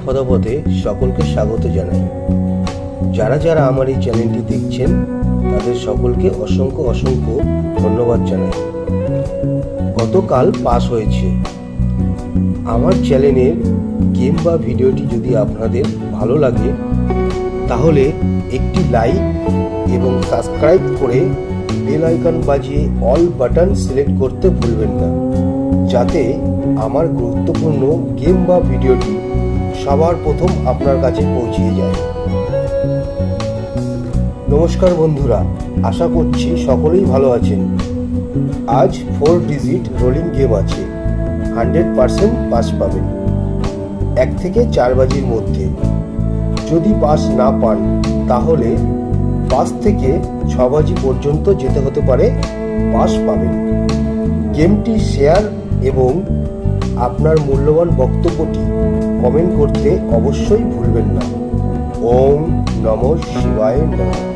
পদপথে সকলকে স্বাগত জানাই। যারা যারা আমার এই চ্যানেলটি দেখছেন তাদের সকলকে অসংখ্য অসংখ্য ধন্যবাদ জানাই। গতকাল পাস হয়েছে। আমার চ্যানেলের গেম বা ভিডিওটি যদি আপনাদের ভালো লাগে তাহলে একটি লাইক এবং সাবস্ক্রাইব করে বেল আইকন বাজিয়ে অল বাটন সিলেক্ট করতে ভুলবেন না, যাতে আমার গুরুত্বপূর্ণ গেম বা ভিডিওটি সবার প্রথম আপনার কাছে পৌঁছে যায়। নমস্কার বন্ধুরা, আশা করছি সকলেই ভালো আছেন। আজ 4 ডিজিট রোলিং গেম আছে, 100% পাস পাবেন 1 থেকে 4 বাজির মধ্যে। যদি পাস না পান তাহলে 5 থেকে 6 বাজি পর্যন্ত যেতে হতে পারে, পাস পাবেন। গেমটি শেয়ার এবং আপনার মূল্যবান বক্তব্যটি কমেন্ট করতে অবশ্যই ভুলবেন না। ওম নমঃ শিবায় নমঃ।